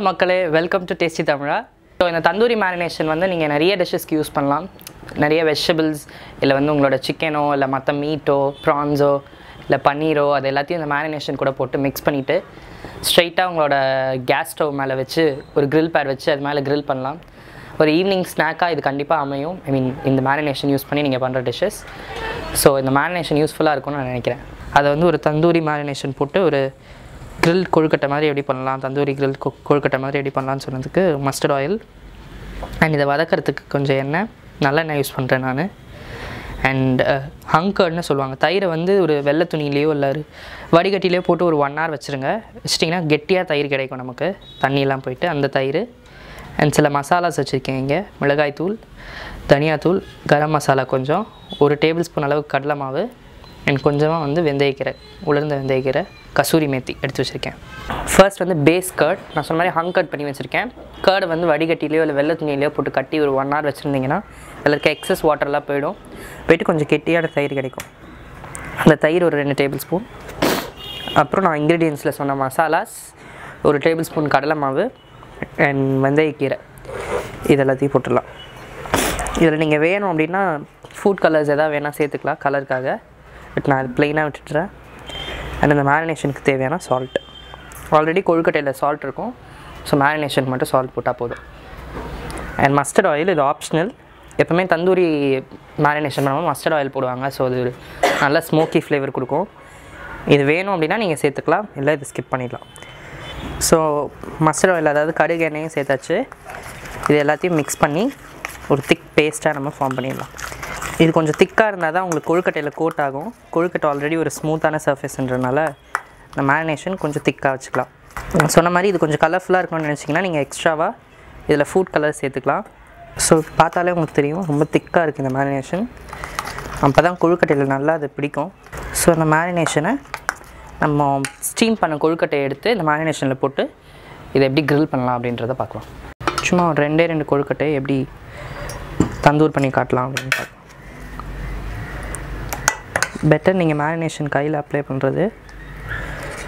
மக்களே, welcome to tasty Tamizha. So இந்த tandoori marination வந்து நீங்கள் நிறைய டிஷ்ஷஸ்க்கு யூஸ் பண்ணலாம். நிறைய வெஜிடபிள்ஸ் இல்லை வந்து உங்களோட சிக்கனோ இல்லை மற்ற மீட்டோ ப்ரான்ஸோ இல்லை பன்னீரோ அது எல்லாத்தையும் இந்த மேரினேஷன் கூட போட்டு மிக்ஸ் பண்ணிவிட்டு ஸ்ட்ரைட்டாக உங்களோட கேஸ் ஸ்டவ் மேலே வச்சு ஒரு grill பேட் வச்சு அது மேலே grill பண்ணலாம். ஒரு ஈவினிங் ஸ்நாக்காக இது கண்டிப்பாக அமையும். இந்த மேரினேஷன் யூஸ் பண்ணி நீங்கள் பண்ணுற டிஷ்ஷஸ். ஸோ இந்த மேரினேஷன் யூஸ்ஃபுல்லாக இருக்கும்னு நான் நினைக்கிறேன். அதை வந்து ஒரு தந்தூரி மேரினேஷன் போட்டு ஒரு grill கொழுக்கட்டை மாதிரி எப்படி பண்ணலாம், தந்தூரி grill கொழுக்கட்டை மாதிரி எப்படி பண்ணலான்னு சொன்னதுக்கு மஸ்டர்ட் ஆயில் அண்ட் இதை வதக்கிறதுக்கு கொஞ்சம் எண்ணெய் நல்லெண்ணெய் யூஸ் பண்ணுறேன் நான். அண்ட் ஹங்கர்ட்னு சொல்லுவாங்க, தயிரை வந்து ஒரு வெள்ளை துணியிலையோ இல்லை வடிகட்டிலையோ போட்டு ஒரு 1 hour வச்சுருங்க. வச்சிட்டிங்கன்னா கெட்டியாக தயிர் கிடைக்கும் நமக்கு, தண்ணியெல்லாம் போயிட்டு அந்த தயிர். அண்ட் சில மசாலாஸ் வச்சுருக்கேன் இங்கே, மிளகாய்த்தூள், தனியாத்தூள், கரம் மசாலா கொஞ்சம், 1 டேபிள் ஸ்பூன் அளவுக்கு கடலை மாவு அண்ட் கொஞ்சமாக வந்து வெந்தயக்கீரை, உலர்ந்த வெந்தயக்கீரை, கசூரி மேத்தி எடுத்து வச்சுருக்கேன். ஃபர்ஸ்ட் வந்து பேஸ் கர்ட் நான் சொன்ன மாதிரி ஹங் கட் பண்ணி வச்சுருக்கேன். கர்டு வந்து வடிகட்டிலையோ இல்லை வெள்ளை துணியிலையோ போட்டு கட்டி ஒரு 1 hour வச்சுருந்தீங்கன்னா அதில் இருக்க எக்ஸஸ் வாட்டர்லாம் போயிட்டு கொஞ்சம் கெட்டியான தயிர் கிடைக்கும். அந்த தயிர் ஒரு 2 டேபிள் ஸ்பூன். அப்புறம் நான் இன்க்ரீடியன்ஸில் சொன்ன மசாலாஸ் 1 டேபிள் ஸ்பூன் கடலை மாவு அண்ட் வெந்தயக்கீரை, இது எல்லாத்தையும் போட்டுடலாம். இதில் நீங்கள் வேணும் அப்படின்னா ஃபுட் கலர்ஸ் எதாவது வேணால் சேர்த்துக்கலாம் கலருக்காக, பட் நான் அது ப்ளெயினாக விட்டுட்டுறேன். அண்ட் இந்த மேரினேஷனுக்கு தேவையான சால்ட், ஆல்ரெடி கொழுக்கட்டையில் சால்ட் இருக்கும், ஸோ மேரினேஷனுக்கு மட்டும் சால்ட் போட்டால் போதும். அண்ட் மஸ்டர்ட் ஆயில் இது ஆப்ஷனல். எப்போவுமே தந்தூரி மேரினேஷன் பண்ணும்போது மஸ்டர்ட் ஆயில் போடுவாங்க, ஸோ அது ஒரு நல்ல ஸ்மோக்கி ஃப்ளேவர் கொடுக்கும். இது வேணும் அப்படின்னா நீங்கள் சேர்த்துக்கலாம், இல்லை இது ஸ்கிப் பண்ணிடலாம். ஸோ மஸ்டர்ட் ஆயில் அதாவது கடுகு எண்ணெயும் சேர்த்தாச்சு. இது எல்லாத்தையும் மிக்ஸ் பண்ணி ஒரு திக் பேஸ்ட்டாக நம்ம ஃபார்ம் பண்ணிடலாம். இது கொஞ்சம் திக்காக இருந்தால் தான் உங்களுக்கு கொழுக்கட்டையில் கோட் ஆகும். கொழுக்கட்டை ஆல்ரெடி ஒரு ஸ்மூத்தான சர்ஃபேஸ்ன்றனால இந்த மேரினேஷன் கொஞ்சம் திக்காக வச்சுக்கலாம். சொன்ன மாதிரி இது கொஞ்சம் கலர்ஃபுல்லாக இருக்கணும்னு நினச்சிங்கன்னா நீங்கள் எக்ஸ்ட்ராவாக இதில் ஃபுட் கலர் சேர்த்துக்கலாம். ஸோ பார்த்தாலே உங்களுக்கு தெரியும் ரொம்ப திக்காக இருக்குது இந்த மேரினேஷன். அப்போ தான் கொழுக்கட்டையில் நல்லா அது பிடிக்கும். ஸோ அந்த மேரினேஷனை நம்ம ஸ்டீம் பண்ண கொழுக்கட்டையை எடுத்து இந்த மேரினேஷனில் போட்டு இதை எப்படி grill பண்ணலாம் அப்படின்றத பார்க்கலாம். சும்மா ஒரு 2 கொழுக்கட்டையை எப்படி தந்தூர் பண்ணி காட்டலாம் அப்படின்னு பார்க்கலாம். பெட்டர் நீங்கள் மேரினேஷன் கையில் அப்ளை பண்ணுறது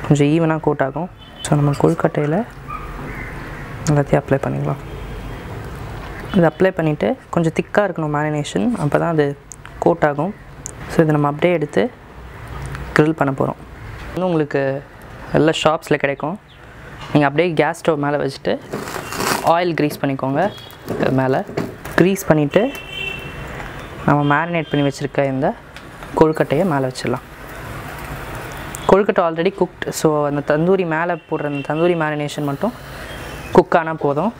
கொஞ்சம் ஈவனாக கோட் ஆகும். ஸோ நம்ம கொழுக்கட்டையில் எல்லாத்தையும் அப்ளை பண்ணிக்கலாம். இது அப்ளை பண்ணிவிட்டு கொஞ்சம் திக்காக இருக்கணும் மேரினேஷன், அப்போ தான் அது கோட் ஆகும். ஸோ இதை நம்ம அப்படியே எடுத்து grill பண்ண போகிறோம். இன்னும் உங்களுக்கு எல்லா ஷாப்ஸில் கிடைக்கும். நீங்கள் அப்படியே கேஸ் ஸ்டவ் மேலே வச்சுட்டு ஆயில் க்ரீஸ் பண்ணிக்கோங்க. மேலே க்ரீஸ் பண்ணிவிட்டு நம்ம மேரினேட் பண்ணி வச்சுருக்க இந்த கொழுக்கட்டையை மேலே வச்சிடலாம். கொழுக்கட்டை ஆல்ரெடி குக்ட், ஸோ அந்த தந்தூரி மேலே போடுற அந்த தந்தூரி மேரினேஷன் மட்டும் குக் ஆனால் போதும்.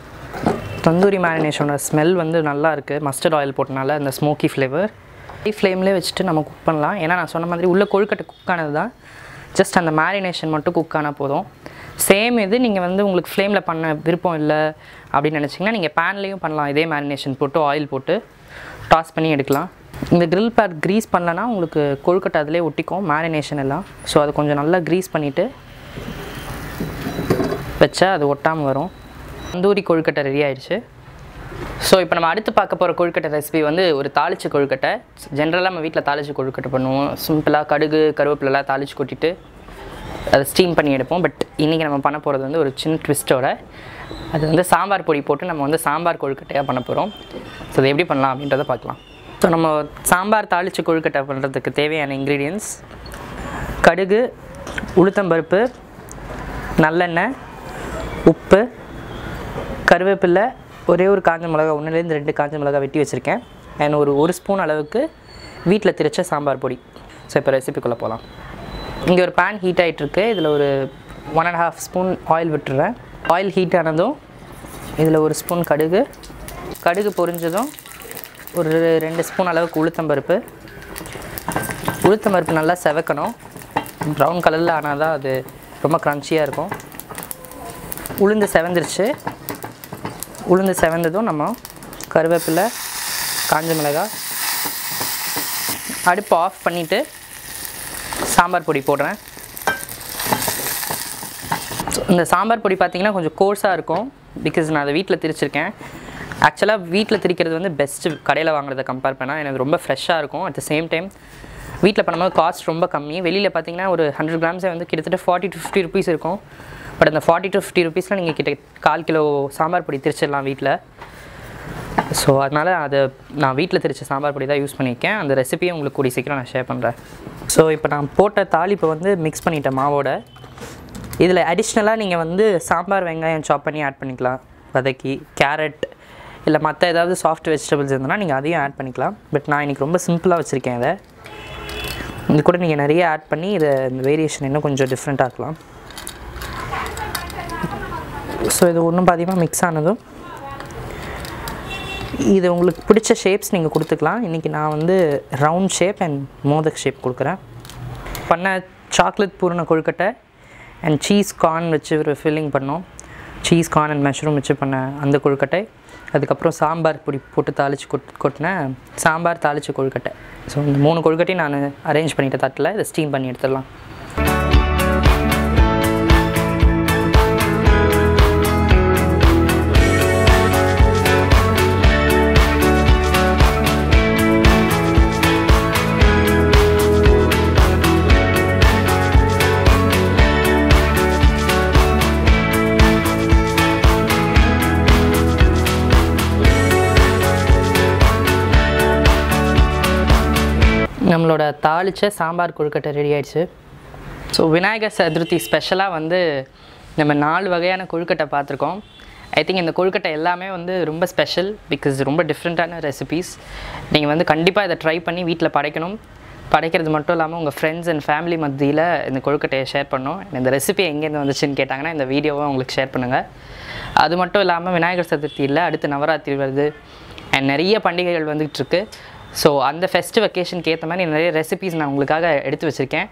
தந்தூரி மேரினேஷனோட ஸ்மெல் வந்து நல்லா இருக்குது, மஸ்டர்ட் ஆயில் போட்டனால அந்த ஸ்மோக்கி ஃப்ளேவர். ஹை ஃப்ளேம்லேயே வச்சுட்டு நம்ம குக் பண்ணலாம். ஏன்னா நான் சொன்ன மாதிரி உள்ள கொழுக்கட்டை குக் ஆனது தான், ஜஸ்ட் அந்த மேரினேஷன் மட்டும் குக் ஆனால் போதும். சேம் இது நீங்கள் வந்து உங்களுக்கு ஃப்ளேமில் பண்ண விருப்பம் இல்லை அப்படின்னு நினச்சிங்கன்னா நீங்கள் பேன்லேயும் பண்ணலாம். இதே மேரினேஷன் போட்டு ஆயில் போட்டு டாஸ் பண்ணி எடுக்கலாம். இந்த grill பேட் க்ரீஸ் பண்ணலன்னா உங்களுக்கு கொழுக்கட்டை அதிலே ஒட்டிக்கும் மேரினேஷன் எல்லாம். ஸோ அது கொஞ்சம் நல்லா க்ரீஸ் பண்ணிவிட்டு வச்சா அது ஒட்டாமல் வரும். தந்தூரி கொழுக்கட்டை ரெடி ஆகிடுச்சு. ஸோ இப்போ நம்ம அடுத்து பார்க்க போகிற கொழுக்கட்டை ரெசிபி வந்து ஒரு தாளிச்சு கொழுக்கட்டை. ஜென்ரலாக நம்ம வீட்டில் தாளிச்சு கொழுக்கட்டை பண்ணுவோம். சிம்பிளாக கடுகு கருவேப்பிலெலாம் தாளிச்சு கொட்டிட்டு அதை ஸ்டீம் பண்ணி எடுப்போம். பட் இன்றைக்கி நம்ம பண்ண போகிறது வந்து ஒரு சின்ன ட்விஸ்ட்டோட, அது வந்து சாம்பார் பொடி போட்டு நம்ம வந்து சாம்பார் கொழுக்கட்டையாக பண்ண போகிறோம். ஸோ அதை எப்படி பண்ணலாம் அப்படின்றத பார்க்கலாம். ஸோ நம்ம சாம்பார் தாளிச்சு கொழுக்கட்டை பண்ணுறதுக்கு தேவையான இன்க்ரீடியன்ஸ் கடுகு, உளுத்தம்பருப்பு, நல்லெண்ணெய், உப்பு, கருவேப்பிலை, ஒரே ஒரு காஞ்ச மிளகா, 1-2 காஞ்ச மிளகா வெட்டி வச்சுருக்கேன். அண்ட் ஒரு ஸ்பூன் அளவுக்கு வீட்டில் திரிச்ச சாம்பார் பொடி. ஸோ இப்போ ரெசிபிக்குள்ளே போகலாம். இங்கே ஒரு பேன் ஹீட் ஆகிட்டுருக்கு. இதில் ஒரு 1.5 ஸ்பூன் ஆயில் விட்டுறேன். ஆயில் ஹீட் ஆனதும் இதில் 1 ஸ்பூன் கடுகு பொரிஞ்சதும் ஒரு 2 ஸ்பூன் அளவுக்கு உளுத்தம்பருப்பு நல்லா செவக்கணும். ப்ரௌன் கலரில் ஆனால் தான் அது ரொம்ப க்ரன்ச்சியாக இருக்கும். உளுந்து செவந்ததும் நம்ம கருவேப்பிலை, காஞ்ச மிளகாய், அடுப்பு ஆஃப் பண்ணிவிட்டு சாம்பார் பொடி போடுறேன். இந்த சாம்பார் பொடி பார்த்திங்கன்னா கொஞ்சம் கோர்ஸாக இருக்கும், பிகாஸ் நான் அதை வீட்டில் திரிச்சிருக்கேன். ஆக்சுவலாக வீட்டில் திரிக்கிறது வந்து பெஸ்ட்டு கடையில் வாங்குறதை கம்பேர் பண்ணால். எனக்கு ரொம்ப ஃப்ரெஷ்ஷாக இருக்கும். அட் த சேம் டைம் வீட்டில் பண்ணும்போது காஸ்ட் ரொம்ப கம்மி. வெளியில் பார்த்திங்கன்னா ஒரு 100 கிராம்ஸே வந்து கிட்டத்தட்ட 40 to 50 rupees இருக்கும். பட் அந்த 40 to 50 rupeesல நீங்கள் கிட்ட 1/4 கிலோ சாம்பார் பொடி திரிச்சிடலாம் வீட்டில். ஸோ அதனால் அதை நான் வீட்டில் திரிச்ச சாம்பார் பொடி தான் யூஸ் பண்ணியிருக்கேன். அந்த ரெசிபியை உங்களுக்கு கூடிய சீக்கிரம் நான் ஷேர் பண்ணுறேன். ஸோ இப்போ நான் போட்ட தாளிப்பை வந்து மிக்ஸ் பண்ணிட்டேன் மாவோட. இதில் அடிஷ்னலாக நீங்கள் வந்து சாம்பார் வெங்காயம் சாப் பண்ணி ஆட் பண்ணிக்கலாம், வதக்கி. கேரட் இல்லை மற்ற ஏதாவது சாஃப்ட் வெஜிடபிள்ஸ் இருந்ததுன்னா நீங்கள் அதையும் ஆட் பண்ணிக்கலாம். பட் நான் இன்றைக்கி ரொம்ப சிம்பிளாக வச்சுருக்கேன் இதை. இது கூட நீங்கள் நிறைய ஆட் பண்ணி இதை இந்த வேரியேஷன் இன்னும் கொஞ்சம் டிஃப்ரெண்ட்டாக இருக்கலாம். ஸோ இது ஒன்றும் பாதியமாக மிக்ஸ் ஆனதும் இது உங்களுக்கு பிடிச்ச ஷேப்ஸ் நீங்கள் கொடுத்துக்கலாம். இன்றைக்கி நான் வந்து ரவுண்ட் ஷேப் அண்ட் மோதக் ஷேப் கொடுக்குறேன். பண்ண சாக்லேட் பூரண கொழுக்கட்டை அண்ட் சீஸ் கார்ன் வச்சு ஒரு ஃபில்லிங் பண்ணோம். சீஸ் கார்ன் அண்ட் மஷ்ரூம் வச்சு பண்ண அந்த கொழுக்கட்டை. அதுக்கப்புறம் சாம்பார் பொடி போட்டு தாளித்து கொட்டின சாம்பார் தாளித்து கொழுக்கட்டை. ஸோ இந்த 3 கொழுக்கட்டையும் நான் அரேஞ்ச் பண்ணிவிட்ட தட்டில் இதை ஸ்டீம் பண்ணி எடுத்துடலாம். நம்மளோட தாளித்த சாம்பார் கொழுக்கட்டை ரெடி ஆயிடுச்சு. ஸோ விநாயகர் சதுர்த்தி ஸ்பெஷலாக வந்து நம்ம 4 வகையான கொழுக்கட்டை பார்த்துருக்கோம். ஐ திங்க் இந்த கொழுக்கட்டை எல்லாமே வந்து ரொம்ப ஸ்பெஷல், பிகாஸ் ரொம்ப டிஃப்ரெண்ட்டான ரெசிபீஸ். நீங்கள் வந்து கண்டிப்பாக இதை ட்ரை பண்ணி வீட்டில் படைக்கணும். படைக்கிறது மட்டும் இல்லாமல் உங்கள் ஃப்ரெண்ட்ஸ் அண்ட் ஃபேமிலி மத்தியில் இந்த கொழுக்கட்டையை ஷேர் பண்ணணும். இந்த ரெசிபி எங்கேருந்து வந்துச்சுன்னு கேட்டாங்கன்னா இந்த வீடியோவை உங்களுக்கு ஷேர் பண்ணுங்கள். அது மட்டும் இல்லாமல் விநாயகர் சதுர்த்தி இல்லை, அடுத்து நவராத்திரி வருது அண்ட் நிறைய பண்டிகைகள் வந்துகிட்ருக்கு. ஸோ அந்த ஃபெஸ்டிவ் வெக்கேஷனுக்கு ஏற்ற மாதிரி நிறைய ரெசிபீஸ் நான் உங்களுக்காக எடுத்து வச்சுருக்கேன்.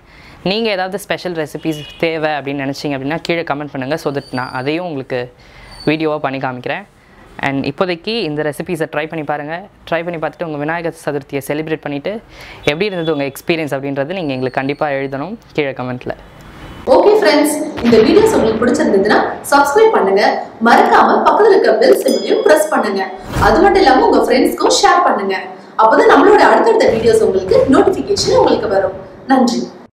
நீங்கள் ஏதாவது ஸ்பெஷல் ரெசிபீஸ் தேவை அப்படின்னு நினச்சிங்க அப்படின்னா கீழே கமெண்ட் பண்ணுங்கள். ஸோ தட் நான் அதையும் உங்களுக்கு வீடியோவாக பண்ணி காமிக்கிறேன். அண்ட் இப்போதைக்கு இந்த ரெசிபீஸை ட்ரை பண்ணி பாருங்கள். ட்ரை பண்ணி பார்த்துட்டு உங்கள் விநாயகர் சதுர்த்தியை செலிப்ரேட் பண்ணிவிட்டு எப்படி இருந்தது உங்கள் எக்ஸ்பீரியன்ஸ் அப்படின்றது நீங்கள் எங்களுக்கு கண்டிப்பாக எழுதணும் கீழே கமெண்ட்டில். ஓகே ஃப்ரெண்ட்ஸ், இந்த வீடியோஸ் உங்களுக்கு பிடிச்சிருந்ததுன்னா சப்ஸ்கிரைப் பண்ணுங்க, மறக்காம பக்கத்துல இருக்க பெல் சிம்பலையும் பிரஸ் பண்ணுங்க. அது மட்டும் இல்லாம உங்க ஃப்ரெண்ட்ஸ்க்கும் ஷேர் பண்ணுங்க. அப்பதான் நம்மளோட அடுத்தடுத்த வீடியோஸ் உங்களுக்கு நோட்டிபிகேஷன் உங்களுக்கு வரும். நன்றி.